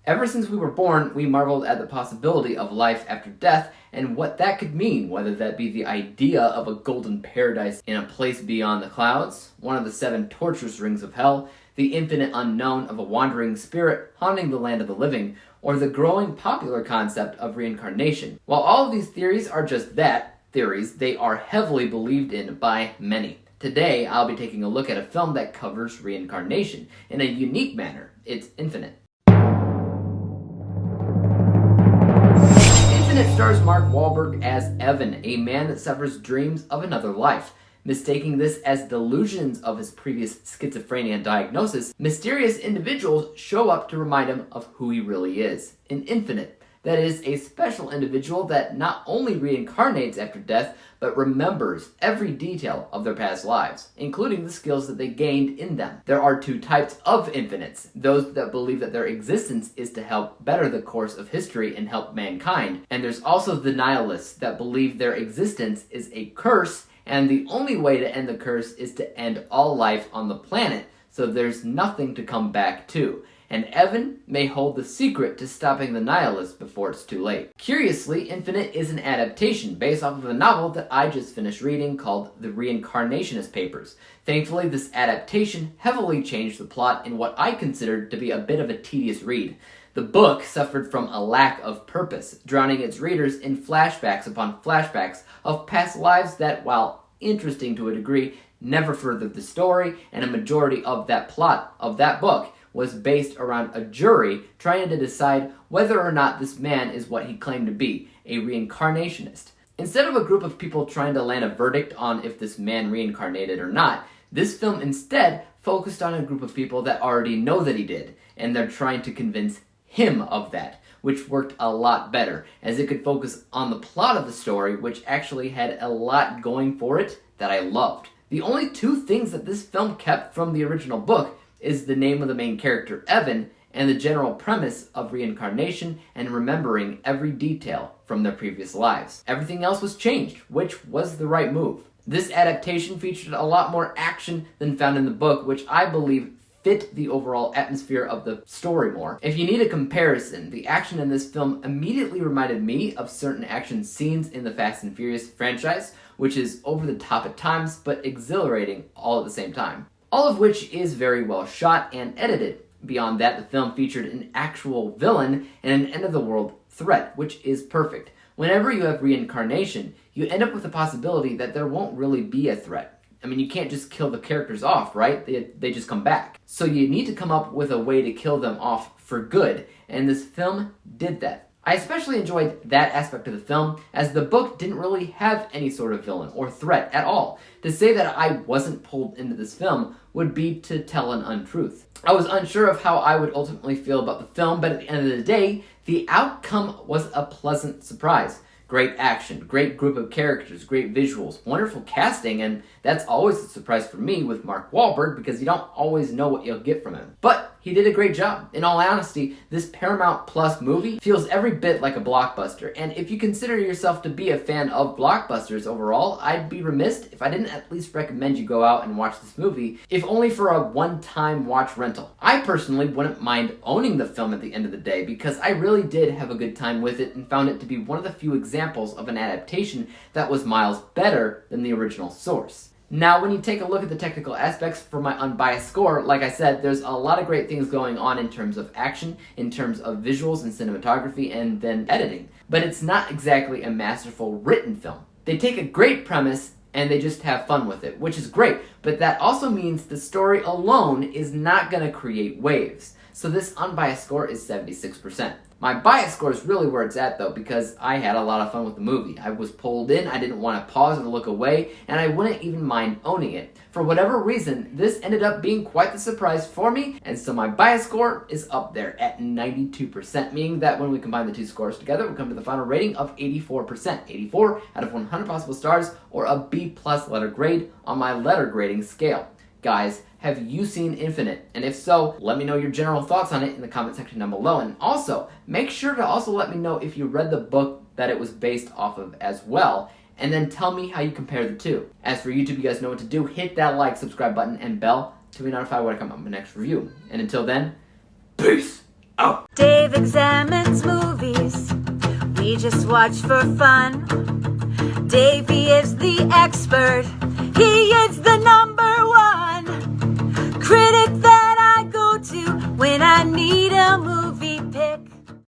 Ever since we were born, we marveled at the possibility of life after death and what that could mean, whether that be the idea of a golden paradise in a place beyond the clouds, one of the 7 torturous rings of hell, the infinite unknown of a wandering spirit haunting the land of the living, or the growing popular concept of reincarnation. While all of these theories are just that, theories, they are heavily believed in by many. Today, I'll be taking a look at a film that covers reincarnation in a unique manner. It's Infinite. Infinite stars Mark Wahlberg as Evan, a man that suffers dreams of another life. Mistaking this as delusions of his previous schizophrenia diagnosis, mysterious individuals show up to remind him of who he really is. An Infinite, that is, a special individual that not only reincarnates after death, but remembers every detail of their past lives, including the skills that they gained in them. There are 2 types of infinites: those that believe that their existence is to help better the course of history and help mankind, and there's also the nihilists that believe their existence is a curse, and the only way to end the curse is to end all life on the planet, so there's nothing to come back to. And Evan may hold the secret to stopping the nihilists before it's too late. Curiously, Infinite is an adaptation based off of a novel that I just finished reading called The Reincarnationist Papers. Thankfully, this adaptation heavily changed the plot in what I considered to be a bit of a tedious read. The book suffered from a lack of purpose, drowning its readers in flashbacks upon flashbacks of past lives that, while interesting to a degree, never furthered the story, and a majority of that plot of that book was based around a jury trying to decide whether or not this man is what he claimed to be, a reincarnationist. Instead of a group of people trying to land a verdict on if this man reincarnated or not, this film instead focused on a group of people that already know that he did, and they're trying to convince him of that, which worked a lot better, as it could focus on the plot of the story, which actually had a lot going for it that I loved. The only 2 things that this film kept from the original book is the name of the main character, Evan, and the general premise of reincarnation and remembering every detail from their previous lives. Everything else was changed, which was the right move. This adaptation featured a lot more action than found in the book, which I believe fit the overall atmosphere of the story more. If you need a comparison, the action in this film immediately reminded me of certain action scenes in the Fast and Furious franchise, which is over the top at times, but exhilarating all at the same time. All of which is very well shot and edited. Beyond that, the film featured an actual villain and an end-of-the-world threat, which is perfect. Whenever you have reincarnation, you end up with the possibility that there won't really be a threat. I mean, you can't just kill the characters off, right? They just come back. So you need to come up with a way to kill them off for good, and this film did that. I especially enjoyed that aspect of the film, as the book didn't really have any sort of villain or threat at all. To say that I wasn't pulled into this film would be to tell an untruth. I was unsure of how I would ultimately feel about the film, but at the end of the day, the outcome was a pleasant surprise. Great action, great group of characters, great visuals, wonderful casting, and that's always a surprise for me with Mark Wahlberg because you don't always know what you'll get from him. But he did a great job. In all honesty, this Paramount Plus movie feels every bit like a blockbuster, and if you consider yourself to be a fan of blockbusters overall, I'd be remiss if I didn't at least recommend you go out and watch this movie, if only for a one-time watch rental. I personally wouldn't mind owning the film at the end of the day because I really did have a good time with it and found it to be one of the few examples of an adaptation that was miles better than the original source. Now, when you take a look at the technical aspects for my unbiased score, like I said, there's a lot of great things going on in terms of action, in terms of visuals and cinematography, and then editing. But it's not exactly a masterful written film. They take a great premise and they just have fun with it, which is great, but that also means the story alone is not going to create waves. So this unbiased score is 76%. My bias score is really where it's at though, because I had a lot of fun with the movie. I was pulled in, I didn't want to pause or look away, and I wouldn't even mind owning it. For whatever reason, this ended up being quite the surprise for me, and so my bias score is up there at 92%, meaning that when we combine the 2 scores together, we come to the final rating of 84%. 84 out of 100 possible stars, or a B+ letter grade on my letter grading scale. Guys, have you seen Infinite? And if so, let me know your general thoughts on it in the comment section down below. And also, make sure to also let me know if you read the book that it was based off of as well. And then tell me how you compare the 2. As for YouTube, you guys know what to do. Hit that like, subscribe button, and bell to be notified when I come up with my next review. And until then, peace! Oh! Dave examines movies we just watch for fun. Davey is the expert. He